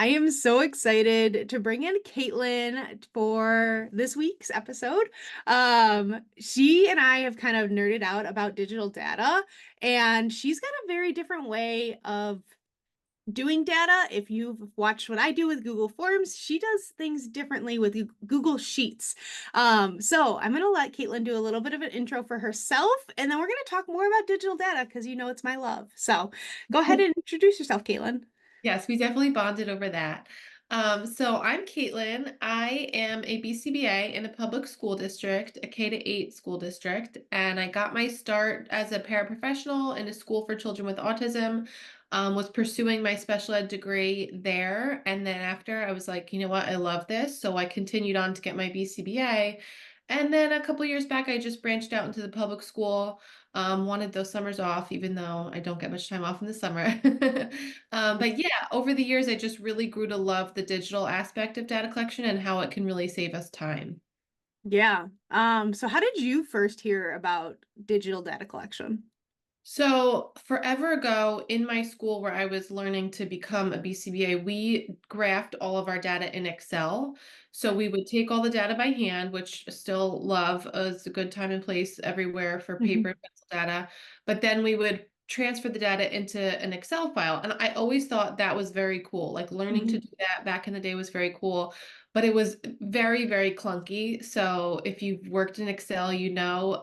I am so excited to bring in Caitlin for this week's episode. She and I have kind of nerded out about digital data, and she's got a very different way of doing data. If you've watched what I do with Google Forms, she does things differently with Google Sheets. So I'm going to let Caitlin do a little bit of an intro for herself, and then we're going to talk more about digital data because you know it's my love. So go ahead and introduce yourself, Caitlin. Yes, we definitely bonded over that. So I'm Caitlin. I am a BCBA in a public school district, a K to 8 school district, and I got my start as a paraprofessional in a school for children with autism. Was pursuing my special ed degree there, and then after I was like, you know what, I love this, so I continued on to get my BCBA. And then a couple years back, I just branched out into the public school. Wanted those summers off, even though I don't get much time off in the summer. But yeah, over the years, I just really grew to love the digital aspect of data collection and how it can really save us time. Yeah. So how did you first hear about digital data collection? So, forever ago in my school where I was learning to become a BCBA, we graphed all of our data in Excel. So, we would take all the data by hand, which I still love as a good time and place everywhere for paper Hmm. and pencil data. But then we would transfer the data into an Excel file. And I always thought that was very cool. Like learning to Hmm. do that back in the day was very cool, but it was very, very clunky. So, if you've worked in Excel, you know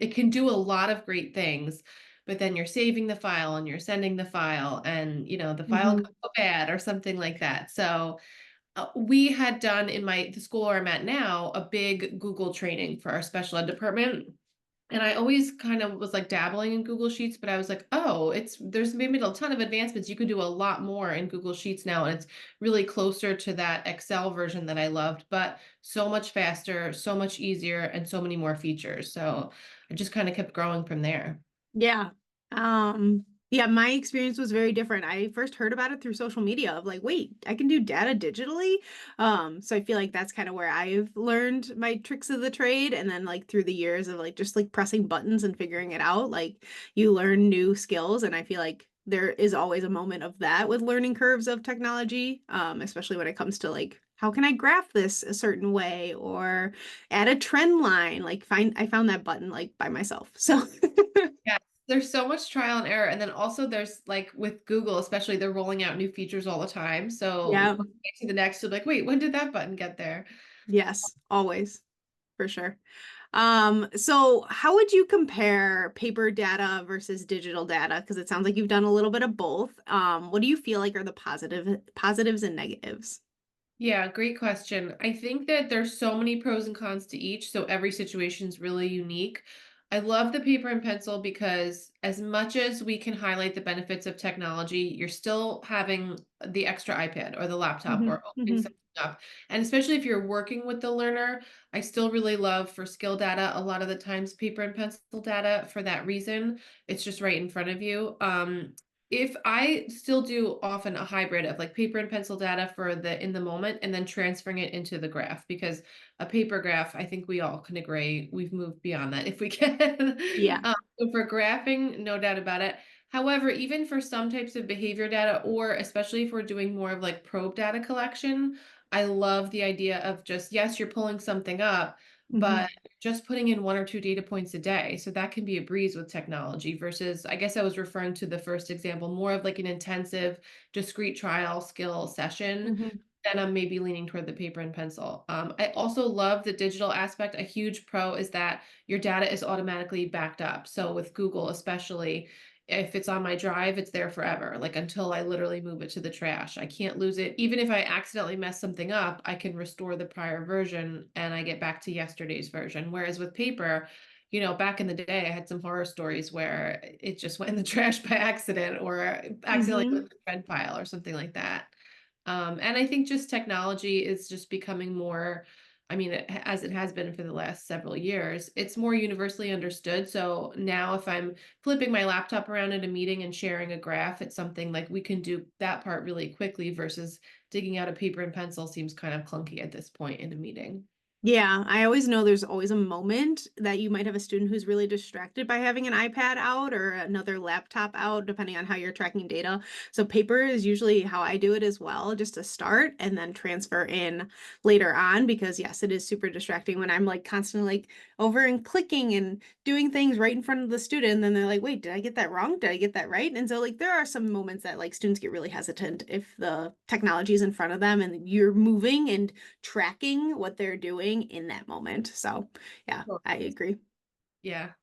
it can do a lot of great things, but then you're saving the file and you're sending the file and the file Hmm. could go bad or something like that. So we had done in the school where I'm at now a big Google training for our special ed department. And I always kind of was like dabbling in Google Sheets, but I was like, oh, there's maybe a ton of advancements. You can do a lot more in Google Sheets now, and it's really closer to that Excel version that I loved, but so much faster, so much easier, and so many more features. So I just kind of kept growing from there. Yeah. Yeah, my experience was very different. I first heard about it through social media of like, wait, I can do data digitally. So I feel like that's kind of where I've learned my tricks of the trade. And then like through the years of like just like pressing buttons and figuring it out, like you learn new skills. And I feel like there is always a moment of that with learning curves of technology, especially when it comes to like how can I graph this a certain way or add a trend line? Like I found that button like by myself. So Yes, there's so much trial and error. And then also there's like with Google, especially they're rolling out new features all the time. So yeah. one thing to the next, you're like, wait, when did that button get there? Yes, always, for sure. So how would you compare paper data versus digital data? Because it sounds like you've done a little bit of both. What do you feel like are the positives and negatives? Yeah, great question. I think that there's so many pros and cons to each, so every situation is really unique. I love the paper and pencil because as much as we can highlight the benefits of technology, you're still having the extra iPad or the laptop Hmm. or opening Hmm. something up. And especially if you're working with the learner, I still really love for skill data, a lot of the times paper and pencil data for that reason. It's just right in front of you. If I still do often a hybrid of like paper and pencil data for the in the moment and then transferring it into the graph, because a paper graph, I think we all can agree we've moved beyond that if we can. Yeah. So for graphing, no doubt about it. However, even for some types of behavior data, or especially if we're doing more of like probe data collection, I love the idea of just, yes, you're pulling something up, Hmm. but just putting in 1 or 2 data points a day. So that can be a breeze with technology versus, I guess I was referring to the first example, more of like an intensive, discrete trial skill session. Hmm. Then I'm maybe leaning toward the paper and pencil. I also love the digital aspect. A huge pro is that your data is automatically backed up. So with Google, especially, if it's on my drive, it's there forever, like until I literally move it to the trash. I can't lose it. Even if I accidentally mess something up, I can restore the prior version and I get back to yesterday's version. Whereas with paper, back in the day, I had some horror stories where it just went in the trash by accident or accidentally went Hmm. in the red pile or something like that. And I think just technology is just becoming more, I mean, as it has been for the last several years, it's more universally understood. So now if I'm flipping my laptop around at a meeting and sharing a graph, it's something like we can do that part really quickly versus digging out a paper and pencil seems kind of clunky at this point in a meeting. Yeah, I always know there's always a moment that you might have a student who's really distracted by having an iPad out or another laptop out, depending on how you're tracking data. So paper is usually how I do it as well, just to start and then transfer in later on, because yes, it is super distracting when I'm like constantly like over and clicking and doing things right in front of the student. And then they're like, wait, did I get that wrong? Did I get that right? And so like there are some moments that like students get really hesitant if the technology is in front of them and you're moving and tracking what they're doing in that moment. So yeah, Sure. I agree. Yeah.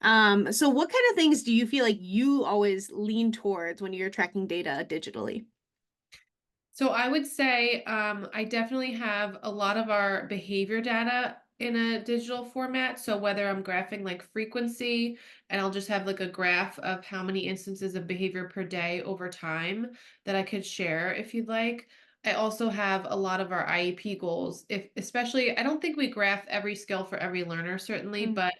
So what kind of things do you feel like you always lean towards when you're tracking data digitally? So I would say I definitely have a lot of our behavior data in a digital format. So whether I'm graphing like frequency, and I'll just have like a graph of how many instances of behavior per day over time that I could share if you'd like. I also have a lot of our IEP goals. If especially, I don't think we graph every skill for every learner, certainly, Mm. but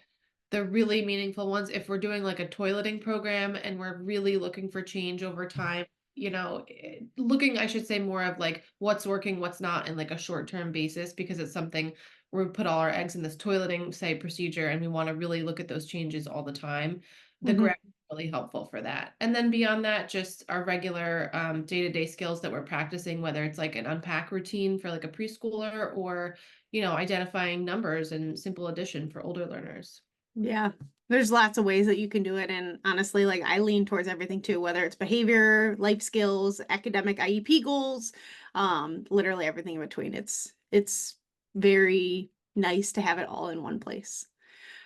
the really meaningful ones, if we're doing like a toileting program and we're really looking for change over time, looking, I should say, more of like what's working, what's not in like a short-term basis, because it's something where we put all our eggs in this toileting, say, procedure, and we want to really look at those changes all the time. The Mhm. graph is really helpful for that. And then beyond that, just our regular day-to-day skills that we're practicing, whether it's like an unpack routine for like a preschooler or, identifying numbers and simple addition for older learners. Yeah. There's lots of ways that you can do it. And honestly, like I lean towards everything too, whether it's behavior, life skills, academic IEP goals, literally everything in between. It's very nice to have it all in one place.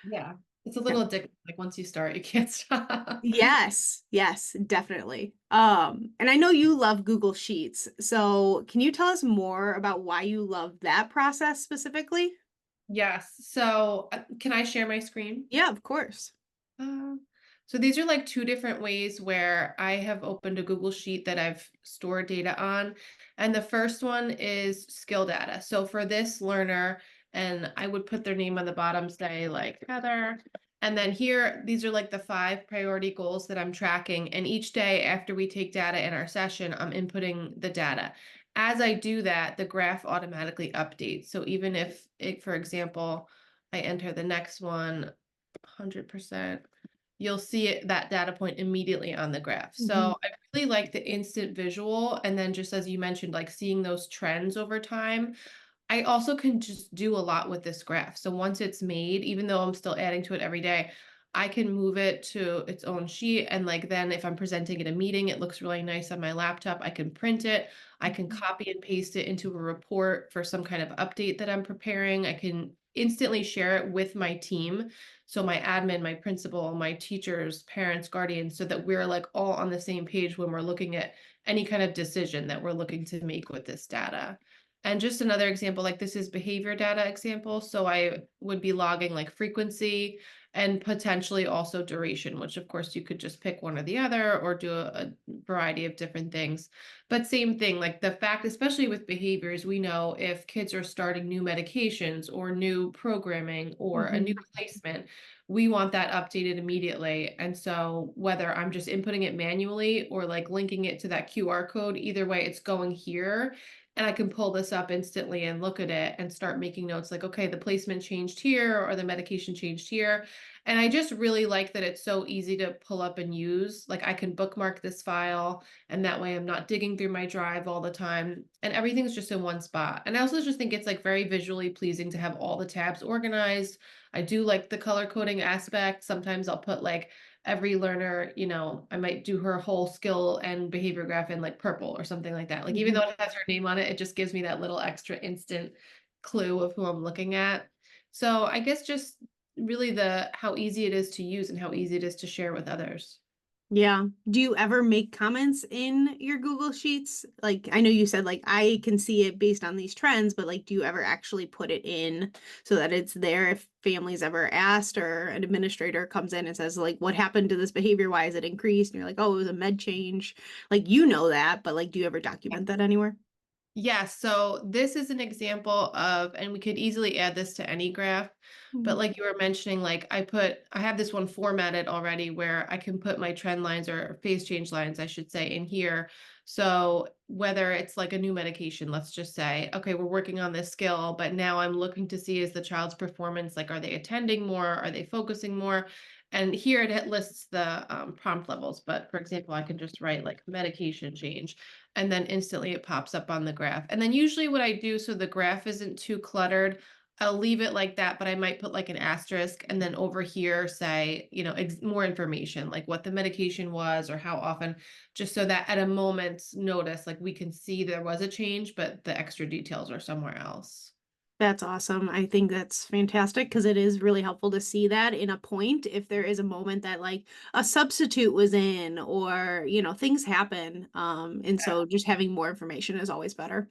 Yeah. It's a Yeah. little addictive. Like once you start, you can't stop. Yes, yes, definitely. And I know you love Google Sheets. So can you tell us more about why you love that process specifically? Yes. So, can I share my screen? Yeah, of course. Uh, so these are like two different ways where I have opened a Google Sheet that I've stored data on. And the first one is skill data. So for this learner, and I would put their name on the bottom, say like Heather. And then here, these are like the 5 priority goals that I'm tracking. And each day after we take data in our session, I'm inputting the data. As I do that, the graph automatically updates. So even if it, for example, I enter the next one, 100%, you'll see that data point immediately on the graph. Mhm. So I really like the instant visual. And then just as you mentioned, like seeing those trends over time. I also can just do a lot with this graph. So once it's made, even though I'm still adding to it every day, I can move it to its own sheet. And like then if I'm presenting at a meeting, it looks really nice on my laptop. I can print it. I can Mhm. copy and paste it into a report for some kind of update that I'm preparing. I can instantly share it with my team. So my admin, my principal, my teachers, parents, guardians, so that we're like all on the same page when we're looking at any kind of decision that we're looking to make with this data. And just another example, like this is behavior data example. So I would be logging like frequency and potentially also duration, which of course you could just pick one or the other or do a variety of different things. But same thing, like the fact, especially with behaviors, we know if kids are starting new medications or new programming or a new Mhm. placement, we want that updated immediately. And so whether I'm just inputting it manually or like linking it to that QR code, either way, it's going here, and I can pull this up instantly and look at it and start making notes like, okay, the placement changed here or the medication changed here. And I just really like that it's so easy to pull up and use. Like I can bookmark this file, and that way I'm not digging through my drive all the time, and everything's just in one spot. And I also just think it's like very visually pleasing to have all the tabs organized. I do like the color coding aspect. Sometimes I'll put like every learner, I might do her whole skill and behavior graph in like purple or something like that. Like even Mhm. though it has her name on it, it just gives me that little extra instant clue of who I'm looking at. So I guess just really the how easy it is to use and how easy it is to share with others. Yeah. Do you ever make comments in your Google Sheets? Like, I know you said like I can see it based on these trends, but like, do you ever actually put it in so that it's there if families ever asked or an administrator comes in and says like, what happened to this behavior? Why is it increased? And you're like, oh, it was a med change. Like, you know that, but like, do you ever document that anywhere? Yes, so this is an example of, and we could easily add this to any graph, but Mhm. like you were mentioning, like I have this one formatted already where I can put my trend lines or phase change lines, I should say, in here. So whether it's like a new medication, let's just say, okay, we're working on this skill, but now I'm looking to see is the child's performance, like, are they attending more? Are they focusing more? And here it lists the prompt levels. But for example, I can just write like medication change, and then instantly it pops up on the graph. And then usually what I do so the graph isn't too cluttered, I'll leave it like that, but I might put like an asterisk and then over here say, more information, like what the medication was or how often, just so that at a moment's notice, like we can see there was a change, but the extra details are somewhere else. That's awesome. I think that's fantastic because it is really helpful to see that in a point if there is a moment that like a substitute was in or, things happen. And so just having more information is always better.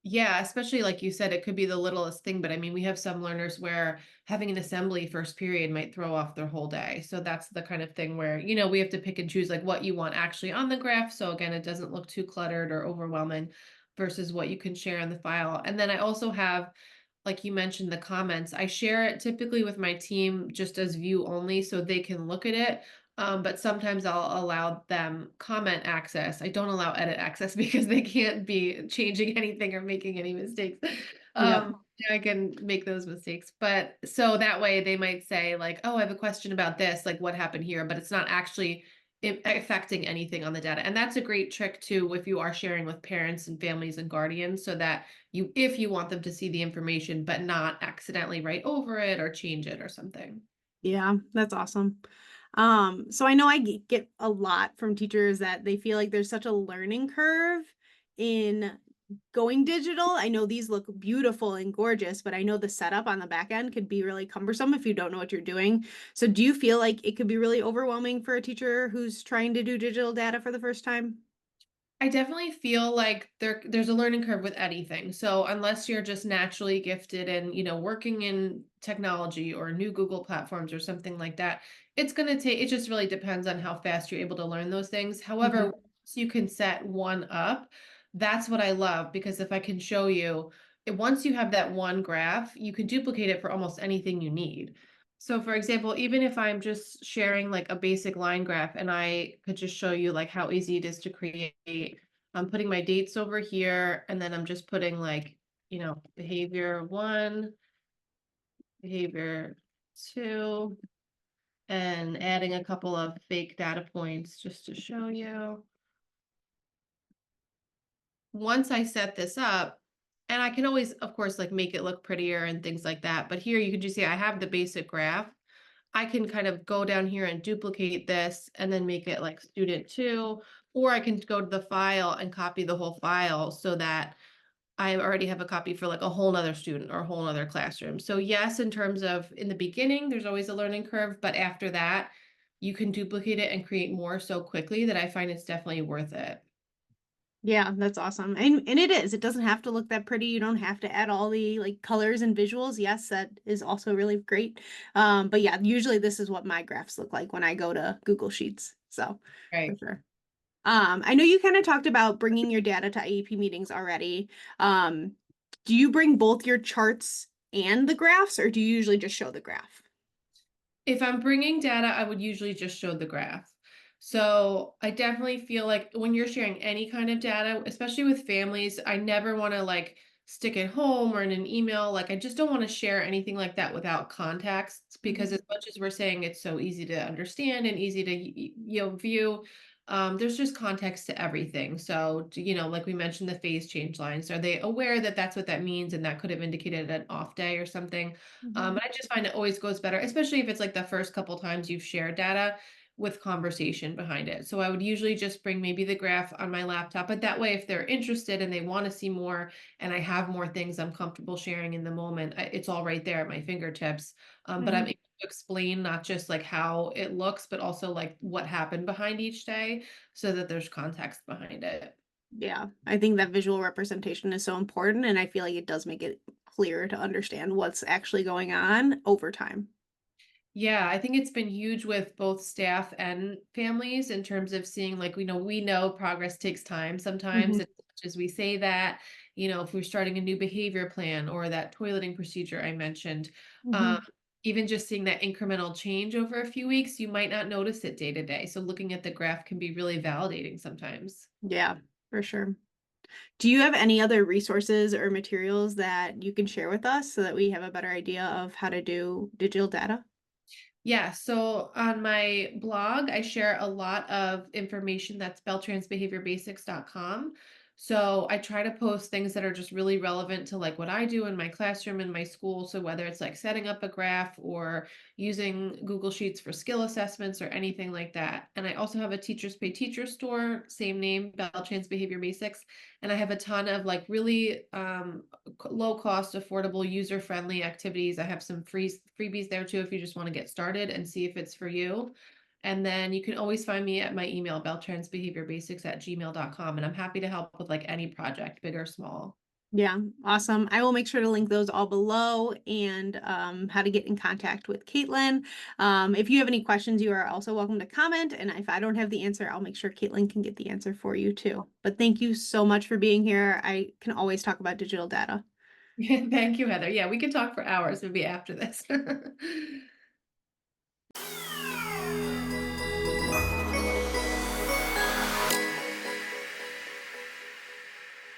Yeah, especially like you said, it could be the littlest thing, but I mean, we have some learners where having an assembly first period might throw off their whole day. So that's the kind of thing where, we have to pick and choose like what you want actually on the graph. So again, it doesn't look too cluttered or overwhelming versus what you can share in the file. And then I also have, like you mentioned, the comments. I share it typically with my team just as view only so they can look at it. But sometimes I'll allow them comment access. I don't allow edit access because they can't be changing anything or making any mistakes. Yep. I can make those mistakes. But so that way they might say, like, oh, I have a question about this, like what happened here, but it's not actually affecting anything on the data. And that's a great trick too, if you are sharing with parents and families and guardians, so that if you want them to see the information, but not accidentally write over it or change it or something. Yeah, that's awesome. So I know I get a lot from teachers that they feel like there's such a learning curve in going digital. I know these look beautiful and gorgeous, but I know the setup on the back end could be really cumbersome if you don't know what you're doing. So do you feel like it could be really overwhelming for a teacher who's trying to do digital data for the first time? I definitely feel like there's a learning curve with anything. So unless you're just naturally gifted and, working in technology or new Google platforms or something like that, it just really depends on how fast you're able to learn those things. However, Mhm. once you can set one up, that's what I love, because if I can show you, once you have that one graph, you can duplicate it for almost anything you need. So for example, even if I'm just sharing like a basic line graph and I could just show you like how easy it is to create, I'm putting my dates over here and then I'm just putting like, behavior 1, behavior 2, and adding a couple of fake data points just to show you. Once I set this up, and I can always, of course, like make it look prettier and things like that. But here you can just see I have the basic graph. I can kind of go down here and duplicate this and then make it like student 2, or I can go to the file and copy the whole file so that I already have a copy for like a whole nother student or a whole nother classroom. So yes, in terms of in the beginning, there's always a learning curve, but after that, you can duplicate it and create more so quickly that I find it's definitely worth it. Yeah, that's awesome. And it is. It doesn't have to look that pretty. You don't have to add all the like colors and visuals. Yes, that is also really great. But yeah, usually this is what my graphs look like when I go to Google Sheets. So for Right. sure. I know you kind of talked about bringing your data to IEP meetings already. Um, do you bring both your charts and the graphs, or do you usually just show the graph? If I'm bringing data, I would usually just show the graph. So I definitely feel like when you're sharing any kind of data, especially with families, I never want to like stick it home or in an email. Like I just don't want to share anything like that without context, because Mhm. as much as we're saying it's so easy to understand and easy to view, there's just context to everything. So like we mentioned, the phase change lines. Are they aware that that's what that means, and that could have indicated an off day or something? Mhm. I just find it always goes better, especially if it's like the first couple times you've shared data with conversation behind it. So I would usually just bring maybe the graph on my laptop, but that way, if they're interested and they want to see more and I have more things I'm comfortable sharing in the moment, it's all right there at my fingertips. But I'm Mhm. able to explain not just like how it looks, but also like what happened behind each day so that there's context behind it. Yeah, I think that visual representation is so important, and I feel like it does make it clear to understand what's actually going on over time. Yeah, I think it's been huge with both staff and families in terms of seeing, like, we know progress takes time sometimes, Mhm. as much as we say that, if we're starting a new behavior plan or that toileting procedure I mentioned, um, Mhm. even just seeing that incremental change over a few weeks, you might not notice it day to day. So looking at the graph can be really validating sometimes. Yeah. for sure. Do you have any other resources or materials that you can share with us so that we have a better idea of how to do digital data? Yeah, so on my blog, I share a lot of information that's beltransbehaviorbasics.com. So I try to post things that are just really relevant to like what I do in my classroom in my school. So whether it's like setting up a graph or using Google Sheets for skill assessments or anything like that. And I also have a Teachers Pay Teacher store, same name, Beltrans Behavior Basics. And I have a ton of like really low cost, affordable, user friendly activities. I have some freebies there too if you just want to get started and see if it's for you. And then you can always find me at my email, beltransbehaviorbasics@gmail.com. And I'm happy to help with like any project, big or small. Yeah, awesome. I will make sure to link those all below and how to get in contact with Caitlin. If you have any questions, you are also welcome to comment. And if I don't have the answer, I'll make sure Caitlin can get the answer for you too. But thank you so much for being here. I can always talk about digital data. Thank you, Heather. Yeah, we could talk for hours maybe after this.